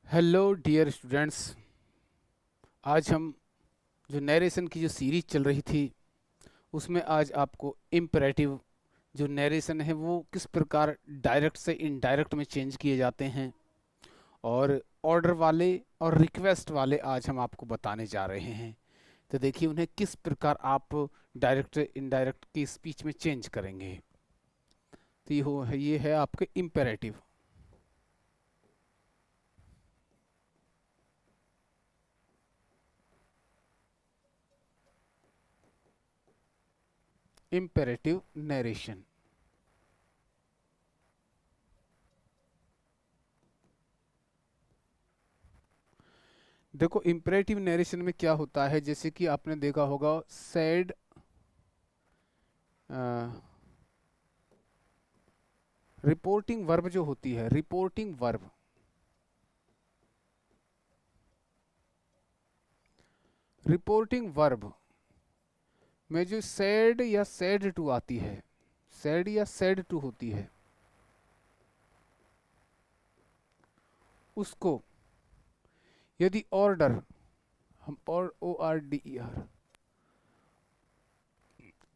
Hello dear students. आज हम जो नरेशन की जो सीरीज चल रही थी उसमें आज आपको इम्परेटिव जो नरेशन है वो किस प्रकार डायरेक्ट से इनडायरेक्ट में चेंज किए जाते हैं और ऑर्डर वाले और रिक्वेस्ट वाले आज हम आपको बताने जा रहे हैं। तो देखिए उन्हें किस प्रकार आप डायरेक्ट इनडायरेक्ट की स्पीच में चेंज करेंगे। तो ये है आपके इम्पेरेटिव। Imperative narration. देखो इम्परेटिव नरेशन में क्या होता है, जैसे कि आपने देखा होगा सैड रिपोर्टिंग वर्ब जो होती है, रिपोर्टिंग वर्ब में जो सैड या सैड टू आती है, सैड या सैड टू होती है, उसको यदि ऑर्डर, हम और O R D E R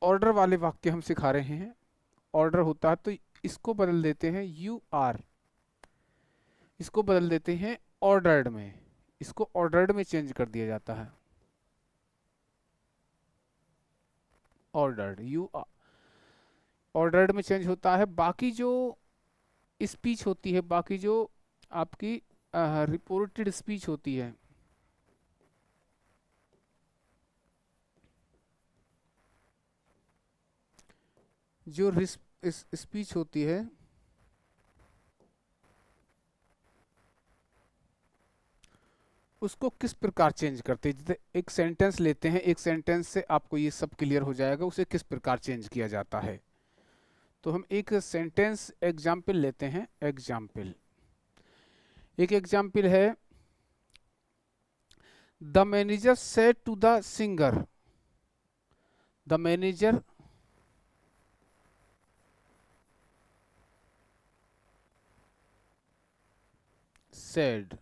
order वाले वाक्य हम सिखा रहे हैं, ऑर्डर होता है तो इसको बदल देते हैं यू आर, इसको बदल देते हैं ऑर्डर्ड में, इसको ऑर्डर्ड में चेंज कर दिया जाता है। ऑर्डर्ड यू ऑर्डर्ड में चेंज होता है। बाकी जो स्पीच होती है, बाकी जो आपकी रिपोर्टेड स्पीच होती है, जो स्पीच होती है उसको किस प्रकार चेंज करते हैं। जैसे एक सेंटेंस लेते हैं, एक सेंटेंस से आपको ये सब क्लियर हो जाएगा उसे किस प्रकार चेंज किया जाता है। तो हम एक सेंटेंस एग्जाम्पल लेते हैं। एग्जाम्पल, एक एग्जाम्पल है, the manager said to the singer, the manager said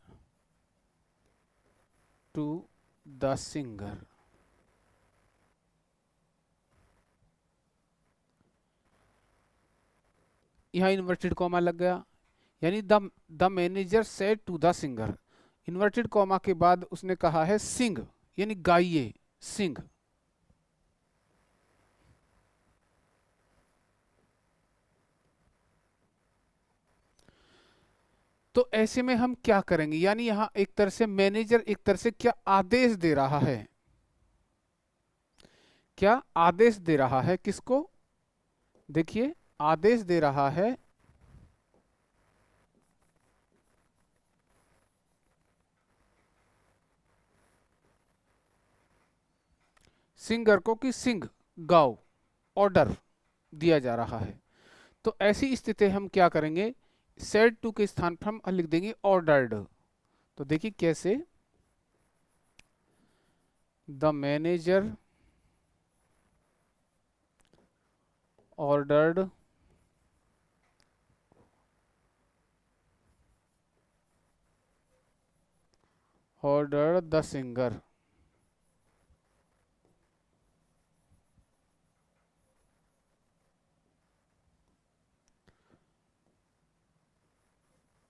to the singer. यहाँ इन्वर्टेड कॉमा लग गया, यानी the manager said to the singer, inverted comma के बाद उसने कहा है सिंग, यानी गाइए, सिंग। तो ऐसे में हम क्या करेंगे, यानी यहां एक तरह से मैनेजर एक तरह से क्या आदेश दे रहा है, क्या आदेश दे रहा है किसको, देखिए आदेश दे रहा है सिंगर को कि सिंग, गाओ, ऑर्डर दिया जा रहा है। तो ऐसी स्थिति हम क्या करेंगे, सेड टू के स्थान पर हम लिख देंगे ऑर्डर्ड। तो देखिए कैसे, the manager ordered the singer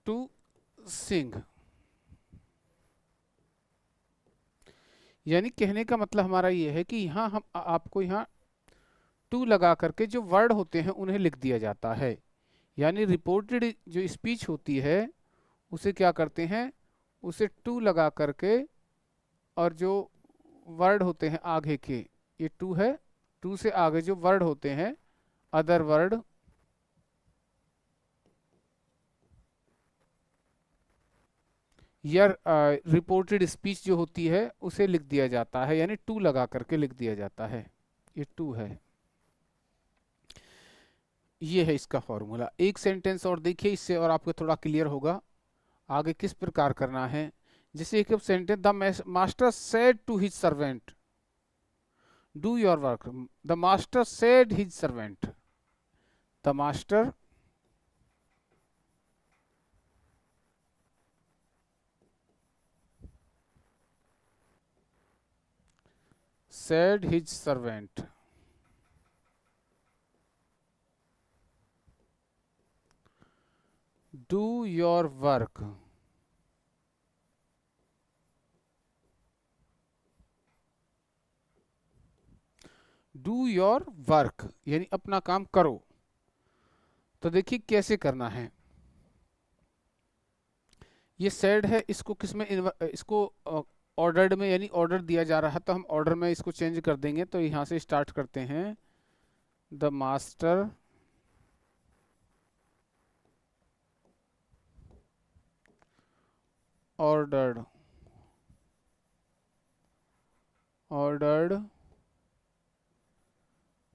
to sing. यानी कहने का मतलब हमारा ये है कि यहाँ हम आपको यहाँ टू लगा करके जो वर्ड होते हैं उन्हें लिख दिया जाता है। यानी रिपोर्टेड जो स्पीच होती है उसे क्या करते हैं, उसे टू लगा करके, और जो वर्ड होते हैं आगे के, ये टू है, टू से आगे जो वर्ड होते हैं, अदर वर्ड, या रिपोर्टेड स्पीच जो होती है उसे लिख दिया जाता है, यानी टू लगा करके लिख दिया जाता है। ये टू है, ये है इसका फॉर्मूला। एक सेंटेंस और देखिए, इससे और आपको थोड़ा क्लियर होगा आगे किस प्रकार करना है। जैसे एक sentence, the master said to his servant do your work, the master said his servant, the master said his servant. Do your work. Do your work यानी अपना काम करो। तो देखिए कैसे करना है। ये said है, इसको किसमें इसको ऑर्डर्ड में यानी ऑर्डर दिया जा रहा है, तो हम ऑर्डर में इसको चेंज कर देंगे। तो यहाँ से स्टार्ट करते हैं। The master ordered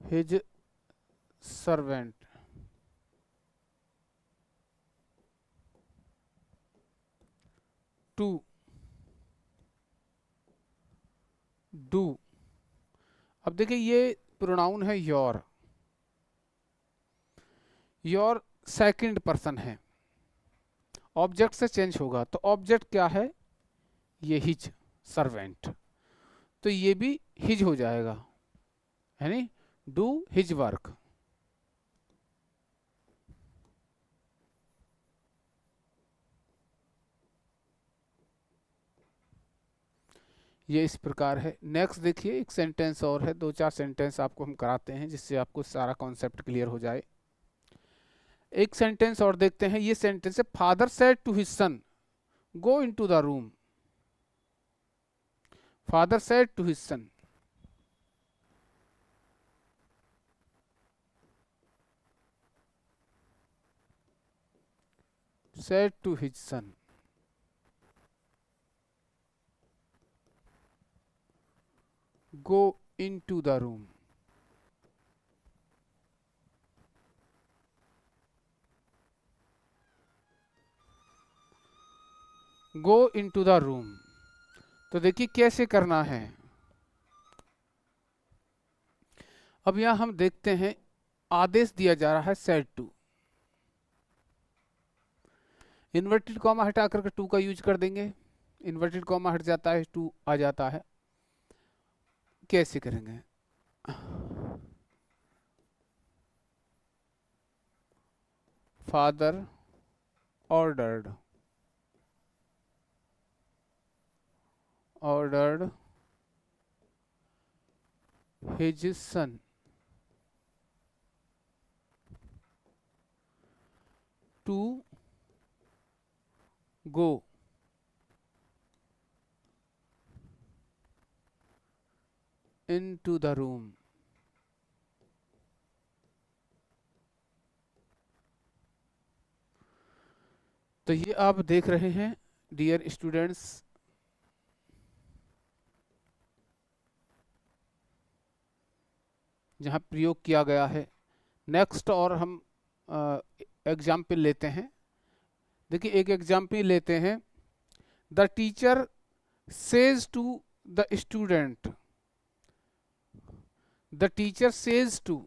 his servant to do। अब देखिए ये प्रोनाउन है योर सेकंड पर्सन है, ऑब्जेक्ट से चेंज होगा। तो ऑब्जेक्ट क्या है, ये हिज सर्वेंट, तो ये भी हिज हो जाएगा, यानी डू हिज वर्क। ये इस प्रकार है। नेक्स्ट देखिए एक सेंटेंस और है, 2-4 सेंटेंस आपको हम कराते हैं जिससे आपको सारा कॉन्सेप्ट क्लियर हो जाए। एक सेंटेंस और देखते हैं। ये सेंटेंस है, father said to his son go into the room. Father said to his son, said to his son, go into the room। go into the room। तो देखिए कैसे करना है। अब यहां हम देखते हैं आदेश दिया जा रहा है said to, इन्वर्टेड कॉमा हटा करके टू का यूज कर देंगे। इन्वर्टेड कॉमा हट जाता है, टू आ जाता है। कैसे करेंगे, father ordered his son to go into the room। तो ये आप देख रहे हैं डियर स्टूडेंट्स, जहां प्रयोग किया गया है। नेक्स्ट और हम एग्जाम्पल लेते हैं। देखिए एक एग्जाम्पल लेते हैं। The teacher says to the student, the teacher says to,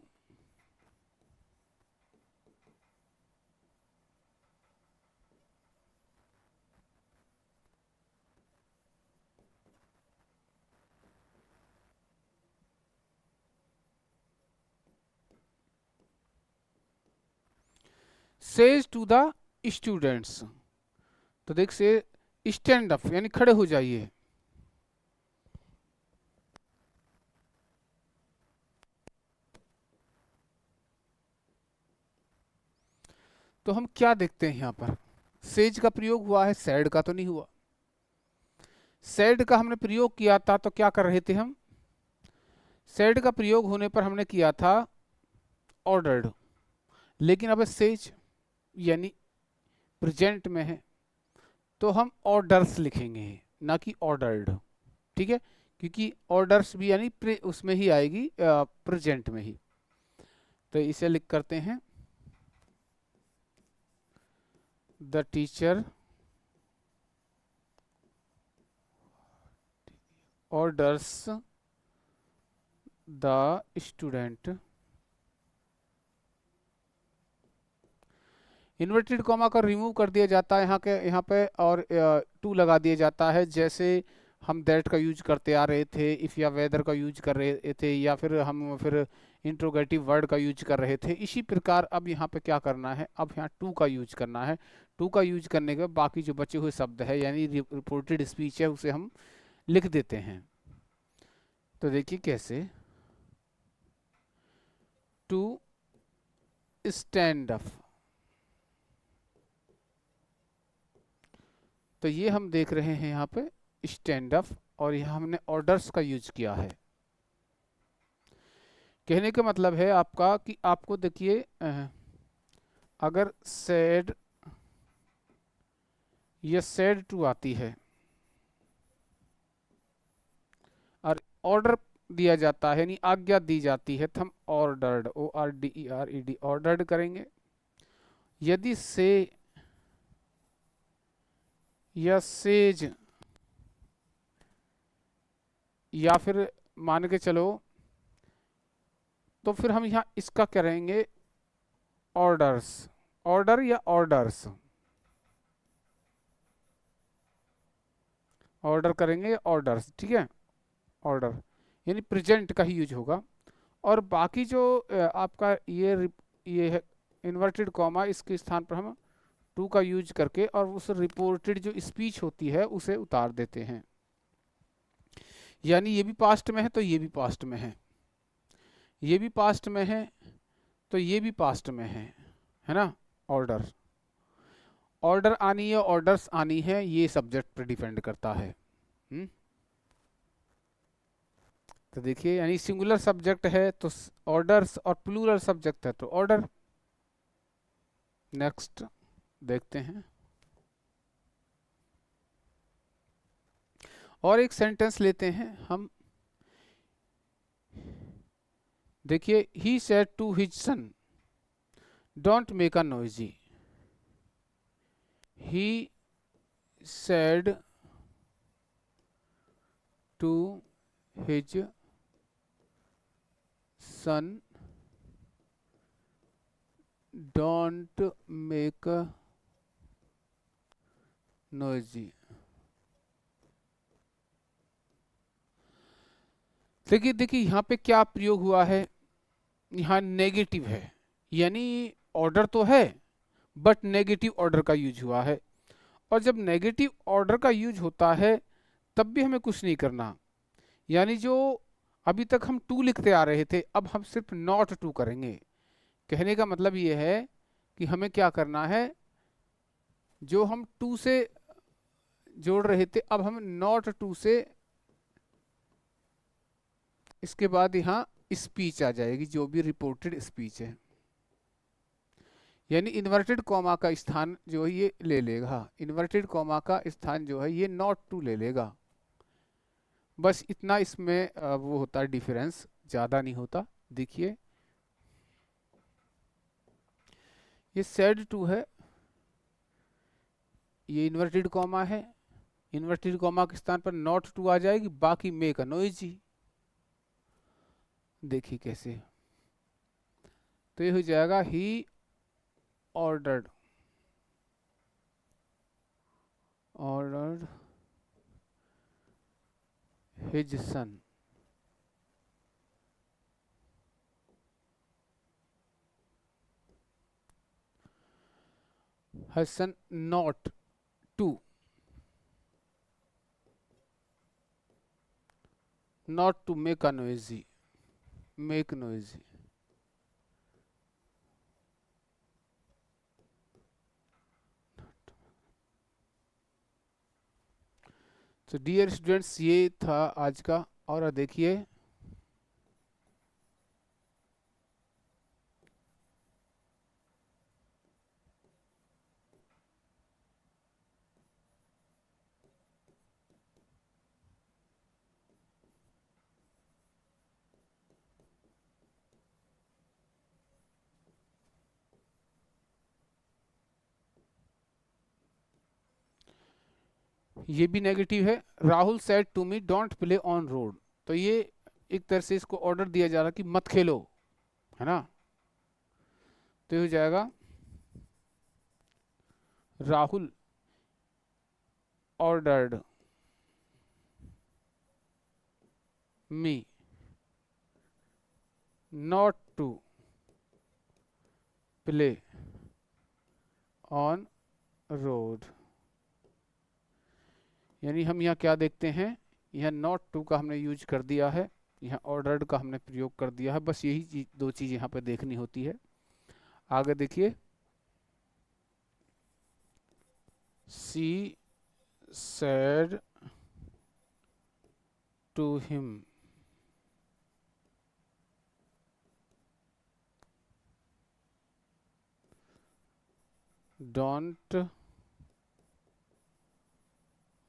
says to the students. तो देख से स्टैंड अप यानी खड़े हो जाइए। तो हम क्या देखते हैं यहाँ पर, सेज का प्रयोग हुआ है, सैड का तो नहीं हुआ। सैड का हमने प्रयोग किया था तो क्या कर रहे थे हम, सैड का प्रयोग होने पर हमने किया था ऑर्डर्ड, लेकिन अब सेज यानी प्रेजेंट में है तो हम ऑर्डर्स लिखेंगे ना कि ऑर्डर्ड। ठीक है, क्योंकि ऑर्डर्स भी यानी उसमें ही आएगी, प्रेजेंट में ही। तो इसे लिख करते हैं, the teacher orders the student। Inverted comma का रिमूव कर दिया जाता है यहाँ पे और टू लगा दिया जाता है। जैसे हम दैट का यूज करते आ रहे थे, इफ़ या वेदर का यूज कर रहे थे, या फिर इंट्रोगेटिव वर्ड का यूज कर रहे थे। इसी प्रकार अब यहाँ पे क्या करना है, अब यहाँ टू का यूज करना है। टू का यूज करने के बाद बाकी जो बचे हुए शब्द है यानी रिपोर्टेड स्पीच है उसे हम लिख देते हैं। तो देखिए कैसे, टू स्टैंड अप, तो ये हम देख रहे हैं यहाँ पे स्टैंड अप, और यहाँ हमने ऑर्डर्स का यूज किया है। कहने का मतलब है आपका कि आपको देखिए अगर सैड या सैड टू आती है और ऑर्डर दिया जाता है यानी आज्ञा दी जाती है, तो हम ऑर्डर्ड, ORDERED ऑर्डर्ड करेंगे। यदि से या सेज या फिर मान के चलो, तो फिर हम यहाँ इसका करेंगे ऑर्डर्स, ऑर्डर या ऑर्डर्स, ऑर्डर करेंगे ऑर्डर्स, ठीक है। ऑर्डर यानी प्रेजेंट का ही यूज होगा। और बाकी जो आपका ये है इन्वर्टेड कॉमा, इसके स्थान पर हम टू का यूज करके और उस रिपोर्टेड जो स्पीच होती है उसे उतार देते हैं। यानी ये भी पास्ट में है तो ये भी पास्ट में है, ये भी पास्ट में है तो ये भी पास्ट में है ना। ऑर्डर, ऑर्डर आनी है, ऑर्डर्स आनी है, ये सब्जेक्ट पर डिपेंड करता है। तो देखिए यानी सिंगुलर सब्जेक्ट है तो ऑर्डर्स, और प्लूरल सब्जेक्ट है तो ऑर्डर। नेक्स्ट देखते हैं, और एक सेंटेंस लेते हैं हम। देखिए, he said to his son don't make a noisy. He said to his son don't make a noisy. देखिए देखिए यहाँ पे क्या प्रयोग हुआ है, यहाँ नेगेटिव है, यानी ऑर्डर तो है बट नेगेटिव ऑर्डर का यूज हुआ है। और जब नेगेटिव ऑर्डर का यूज होता है तब भी हमें कुछ नहीं करना, यानी जो अभी तक हम टू लिखते आ रहे थे अब हम सिर्फ नॉट टू करेंगे। कहने का मतलब ये है कि हमें क्या करना है, जो हम टू से जोड़ रहे थे अब हम नॉट टू से, इसके बाद यहाँ स्पीच आ जाएगी जो भी रिपोर्टेड स्पीच है, यानी इन्वर्टेड कॉमा का स्थान जो है ये ले लेगा, इन्वर्टेड कॉमा का स्थान जो है ये नॉट टू ले लेगा। बस इतना इसमें वो होता है डिफरेंस, ज़्यादा नहीं होता। देखिए ये सेड टू है, ये इन्वर्टेड कॉमा है, इन्वर्टेड कॉमा के स्थान पर नॉट टू आ जाएगी, बाकी मेक अ नॉइजी। देखिए कैसे, तो ये हो जाएगा he ordered, ordered his son, his son not to, not to make a noisy, make noisy। तो डियर स्टूडेंट्स ये था आज का। और देखिए ये भी नेगेटिव है, Rahul said to me don't play on road, तो ये एक तरह से इसको ऑर्डर दिया जा रहा कि मत खेलो, है ना। तो ये हो जाएगा Rahul ordered me not to play on road। यानी हम यहाँ क्या देखते हैं, यहाँ नॉट टू का हमने यूज कर दिया है, यहाँ ऑर्डर्ड का हमने प्रयोग कर दिया है। बस यही चीज, दो चीज यहाँ पे देखनी होती है। आगे देखिए, सी said to him, don't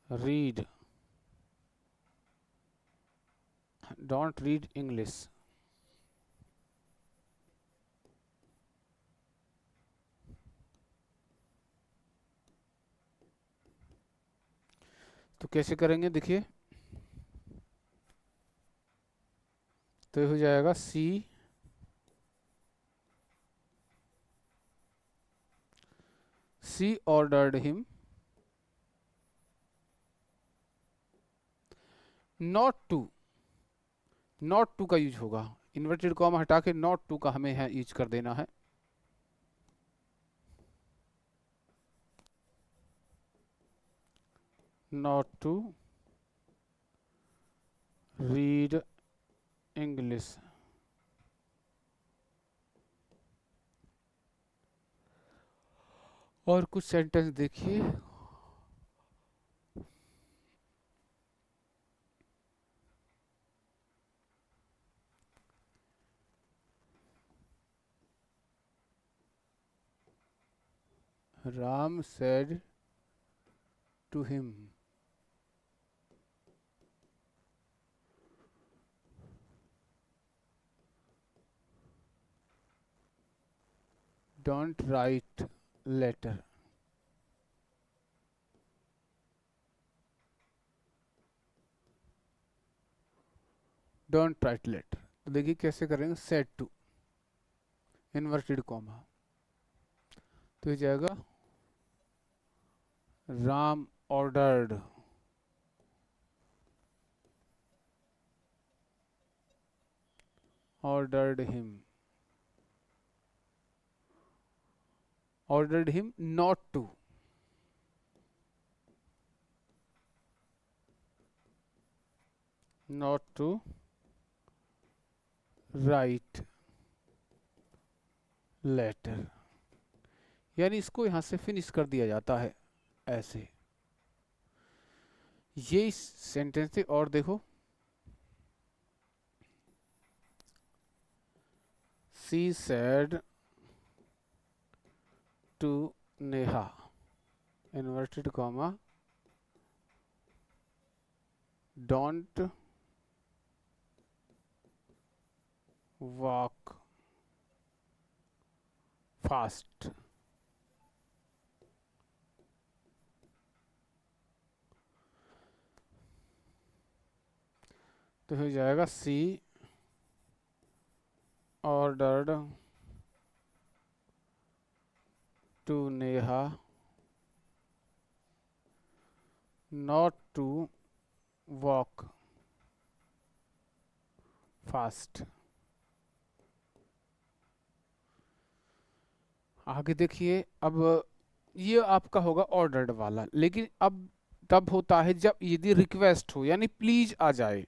read don't read English। तो कैसे करेंगे देखिए, तो ये हो जाएगा सी ordered him नॉट टू का यूज होगा, इन्वर्टेड कॉमा हटा के नॉट टू का हमें यहाँ यूज कर देना है। Not to read English. और कुछ सेंटेंस देखिए, Ram said to him, don't write letter। Don't write letter. तो देखिए कैसे करेंगे, सेट टू इन्वर्टेड कॉमा, तो ये जाएगा Ram ordered ordered him not to write letter। यानी इसको यहां से फिनिश कर दिया जाता है ऐसे। ये सेंटेंस थे। और देखो, she said to Neha inverted comma don't walk fast. तो हो जाएगा she ordered to Neha not to walk fast. आगे देखिए, अब ये आपका होगा ऑर्डर्ड वाला, लेकिन अब तब होता है जब यदि रिक्वेस्ट हो, यानी प्लीज आ जाए।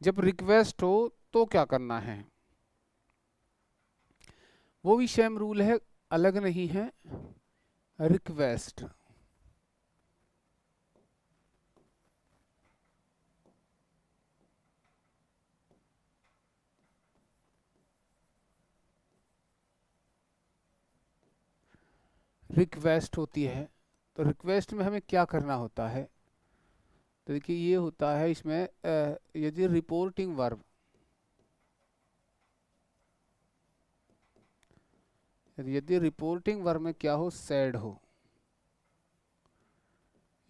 जब रिक्वेस्ट हो तो क्या करना है, वो भी सेम रूल है, अलग नहीं है। रिक्वेस्ट रिक्वेस्ट होती है, तो रिक्वेस्ट में हमें क्या करना होता है, तो देखिए ये होता है इसमें यदि रिपोर्टिंग वर्ब, यदि रिपोर्टिंग वर्ब में क्या हो, सैड हो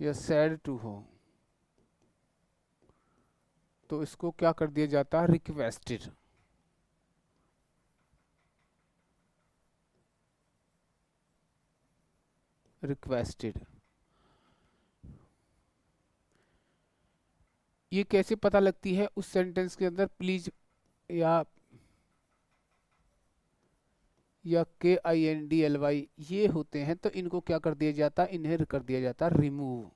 या सैड टू हो, तो इसको क्या कर दिया जाता है, रिक्वेस्टेड। रिक्वेस्टेड ये कैसे पता लगती है? उस सेंटेंस के अंदर प्लीज या KINDLY ये होते हैं, तो इनको क्या कर दिया जाता है? इन्हें कर दिया जाता है रिमूव।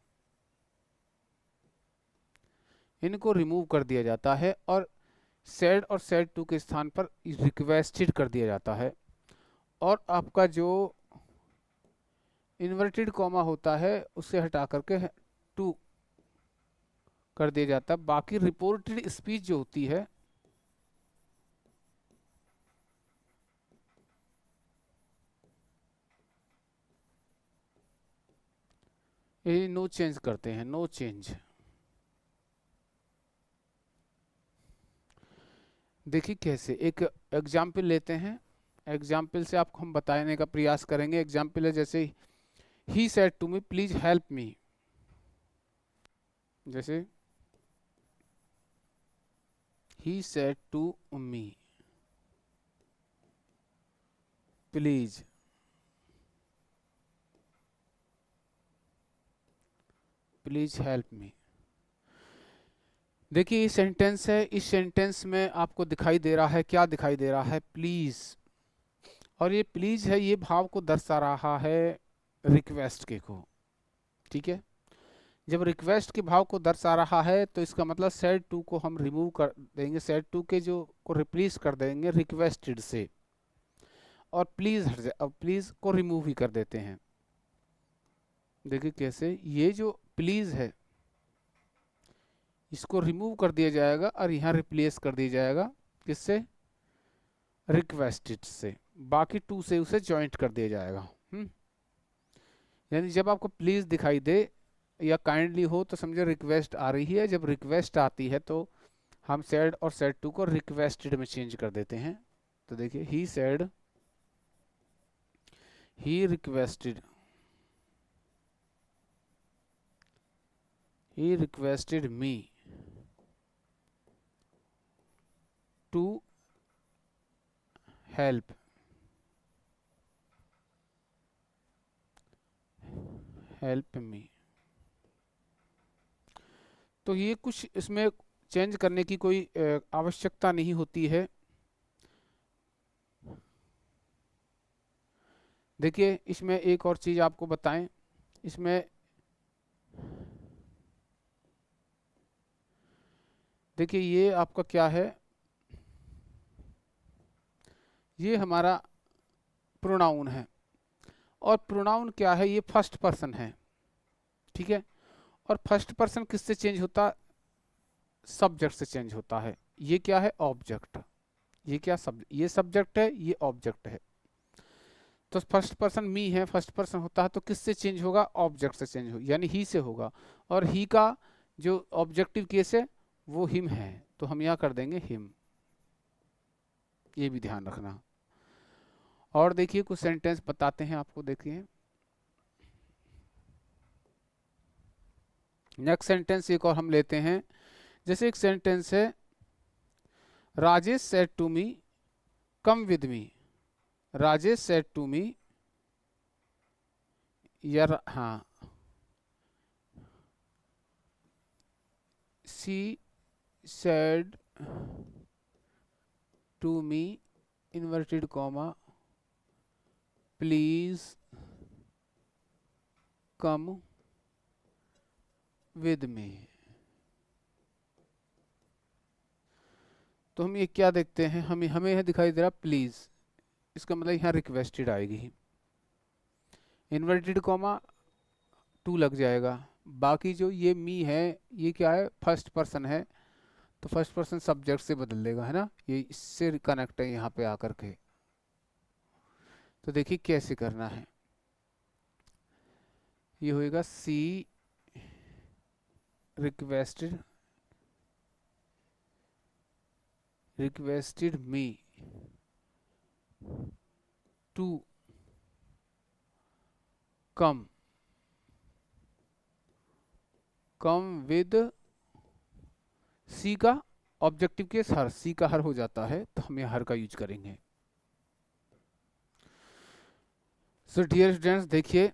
इनको रिमूव कर दिया जाता है और सेड और सेड टू के स्थान पर रिक्वेस्टेड कर दिया जाता है। और आपका जो इन्वर्टेड कॉमा होता है उसे हटा करके टू कर दिया जाता है। बाकी रिपोर्टेड स्पीच जो होती है, ये नो चेंज करते हैं, नो चेंज। देखिए कैसे, एक एग्जाम्पल लेते हैं, एग्जाम्पल से आपको हम बताने का प्रयास करेंगे। एग्जाम्पल है जैसे he said to me please help me, जैसे he said to me please help me. देखिए ये सेंटेंस है, इस सेंटेंस में आपको दिखाई दे रहा है, क्या दिखाई दे रहा है? प्लीज। और ये प्लीज है, ये भाव को दर्शा रहा है रिक्वेस्ट के को, ठीक है। जब रिक्वेस्ट के भाव को दर्शा रहा है तो इसका मतलब सेड टू को हम रिमूव कर देंगे, सेड टू के जो को रिप्लेस कर देंगे रिक्वेस्टेड से, और प्लीज हट जाए, अब प्लीज को रिमूव ही कर देते हैं। देखिए कैसे, ये जो प्लीज है इसको रिमूव कर दिया जाएगा और यहाँ रिप्लेस कर दिया जाएगा किससे? रिक्वेस्टेड से। बाकी टू से उसे जॉइंट कर दिया जाएगा। यानी जब आपको प्लीज दिखाई दे या काइंडली हो तो समझो रिक्वेस्ट आ रही है। जब रिक्वेस्ट आती है तो हम सेड और सेड टू को रिक्वेस्टेड में चेंज कर देते हैं। तो देखिए he said, he requested, he requested me to help me। तो ये कुछ इसमें चेंज करने की कोई आवश्यकता नहीं होती है। देखिए इसमें एक और चीज आपको बताएं, इसमें देखिए ये आपका क्या है, ये हमारा प्रोनाउन है। और प्रोनाउन क्या है? ये फर्स्ट पर्सन है, ठीक है। और फर्स्ट पर्सन किससे चेंज होता? सब्जेक्ट से चेंज होता है। ये क्या है? ऑब्जेक्ट। ये क्या? ये सब्जेक्ट है, ये ऑब्जेक्ट है। तो फर्स्ट पर्सन मी है, फर्स्ट पर्सन होता है तो किससे चेंज होगा? ऑब्जेक्ट से चेंज होगा, यानी ही से होगा। और ही का जो ऑब्जेक्टिव केस है वो हिम है, तो हम यहाँ कर देंगे हिम। ये भी ध्यान रखना। और देखिए कुछ सेंटेंस बताते हैं आपको। देखिए नेक्स्ट सेंटेंस एक और हम लेते हैं। जैसे एक सेंटेंस है, Rajesh said to me come with me. Rajesh said to me, यार हाँ, she said to me inverted comma please come with me. तो हम ये क्या देखते हैं, हमें यह दिखाई दे रहा प्लीज, इसका मतलब यहाँ रिक्वेस्टेड आएगी, इन्वर्टेड कॉमा टू लग जाएगा। बाकी जो ये मी है ये क्या है? फर्स्ट पर्सन है, तो फर्स्ट पर्सन सब्जेक्ट से बदल देगा, है ना। ये इससे कनेक्ट है यहाँ पे आकर के। तो देखिए कैसे करना है। ये होएगा she requested me to come with she का ऑब्जेक्टिव केस हर, सी का हर हो जाता है तो हम हर का यूज करेंगे। सो डियर स्टूडेंट्स देखिए,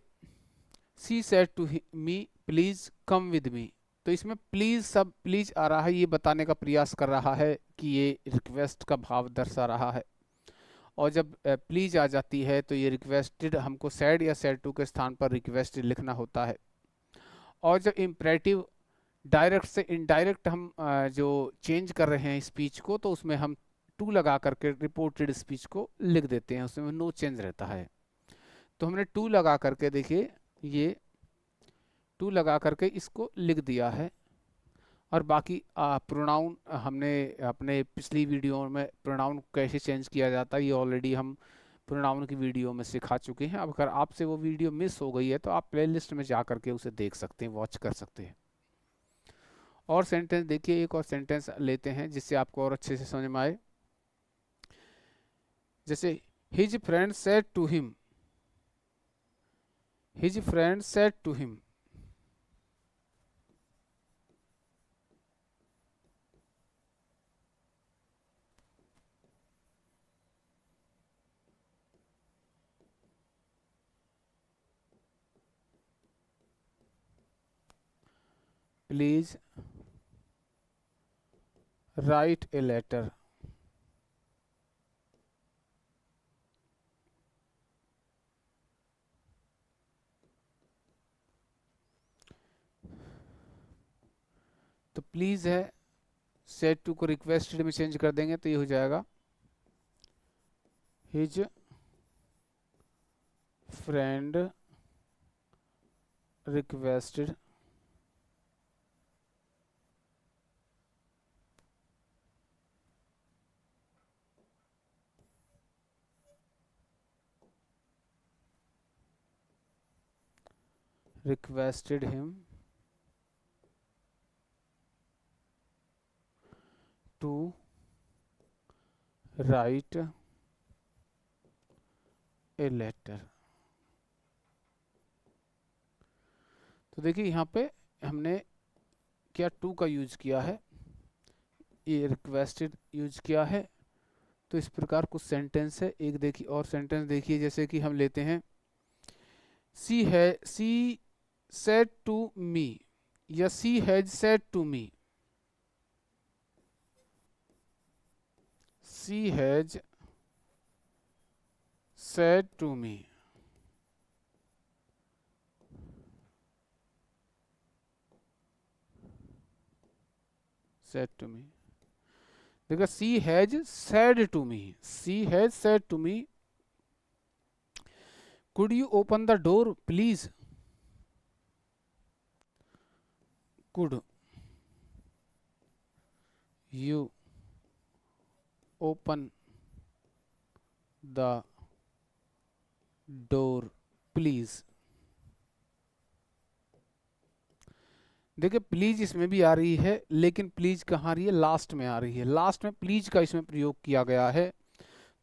she said to me please come with me, तो इसमें प्लीज सब प्लीज आ रहा है, ये बताने का प्रयास कर रहा है कि ये रिक्वेस्ट का भाव दर्शा रहा है। और जब प्लीज आ जाती है तो ये रिक्वेस्टेड, हमको सैड या सैड टू के स्थान पर रिक्वेस्टेड लिखना होता है। और जब इम्परेटिव डायरेक्ट से इनडायरेक्ट हम जो चेंज कर रहे हैं स्पीच को, तो उसमें हम टू लगा करके रिपोर्टेड स्पीच को लिख देते हैं, उसमें नो चेंज रहता है। तो हमने टू लगा करके, देखिए ये टू लगा करके इसको लिख दिया है। और बाकी प्रोनाउन हमने अपने पिछली वीडियो में प्रोनाउन कैसे चेंज किया जाता है ये ऑलरेडी हम प्रोनाउन की वीडियो में सिखा चुके हैं। अब अगर आपसे वो वीडियो मिस हो गई है तो आप प्लेलिस्ट में जा करके उसे देख सकते हैं, वॉच कर सकते हैं। और सेंटेंस देखिए, एक और सेंटेंस लेते हैं जिससे आपको और अच्छे से समझ में आए। जैसे his friend said to him, his friend said to him. Please write a letter. तो प्लीज है, सेड टू को रिक्वेस्टेड में चेंज कर देंगे तो ये हो जाएगा his friend requested him to write a letter। तो देखिए यहाँ पे हमने क्या टू का यूज किया है, ये रिक्वेस्टेड यूज किया है। तो इस प्रकार कुछ सेंटेंस है। एक देखिए और सेंटेंस देखिए, जैसे कि हम लेते हैं सी सेड टू मी या she has said to me. She has said to me. Said to me, देखो she has said to me, she has said to me could you open the door please. Could you open the door please. देखिए please इसमें भी आ रही है, लेकिन please कहाँ आ रही है, लास्ट में आ रही है। लास्ट में प्लीज का इसमें प्रयोग किया गया है।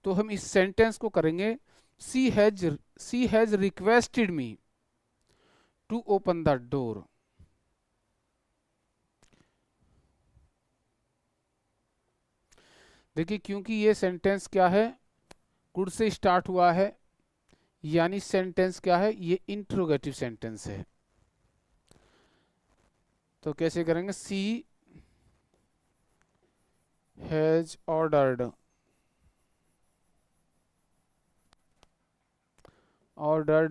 तो हम इस सेंटेंस को करेंगे she has requested me to open the door. देखिए क्योंकि ये सेंटेंस क्या है, कुड से स्टार्ट हुआ है, यानी सेंटेंस क्या है, ये इंट्रोगेटिव सेंटेंस है। तो कैसे करेंगे, she has ordered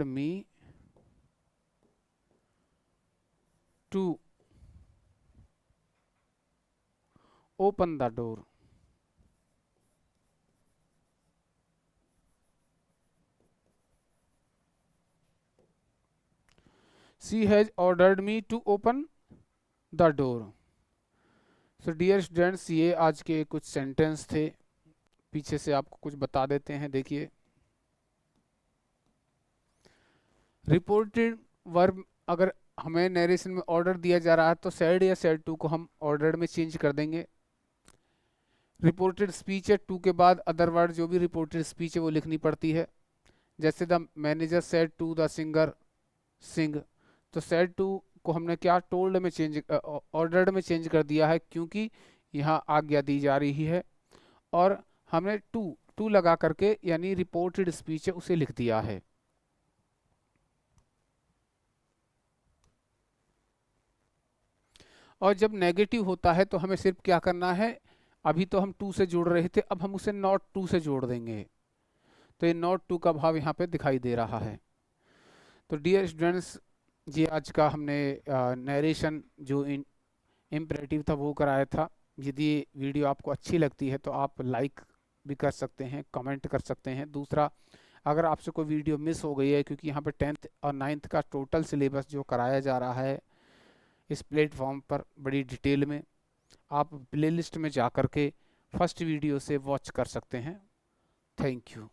me to open the door. She has ordered me to open the door. So dear students, ये आज के कुछ सेंटेंस थे। पीछे से आपको कुछ बता देते हैं। देखिए रिपोर्टेड वर्ब, अगर हमें नरेशन में ऑर्डर दिया जा रहा है तो सैड या सैड टू को हम ऑर्डर में चेंज कर देंगे। रिपोर्टेड स्पीच है, टू के बाद अदर वर्ड जो भी रिपोर्टेड स्पीच है वो लिखनी पड़ती है। जैसे the manager said to the singer sing, तो सेड टू को हमने क्या टोल्ड में चेंज, ऑर्डर्ड में चेंज कर दिया है, क्योंकि यहाँ आज्ञा दी जा रही है। और हमने टू टू लगा करके यानी रिपोर्टेड स्पीच है उसे लिख दिया है। और जब नेगेटिव होता है तो हमें सिर्फ क्या करना है, अभी तो हम टू से जोड़ रहे थे, अब हम उसे नॉट टू से जोड़ देंगे। तो ये नॉट टू का भाव यहाँ पे दिखाई दे रहा है। तो डियर स्टूडेंट्स, ये आज का हमने नरेशन जो इम्परेटिव था वो कराया था। यदि ये वीडियो आपको अच्छी लगती है तो आप लाइक भी कर सकते हैं, कमेंट कर सकते हैं। दूसरा, अगर आपसे कोई वीडियो मिस हो गई है, क्योंकि यहाँ पे 10th और 9th का टोटल सिलेबस जो कराया जा रहा है इस प्लेटफॉर्म पर बड़ी डिटेल में, आप प्लेलिस्ट में जा कर के फर्स्ट वीडियो से वॉच कर सकते हैं। Thank you.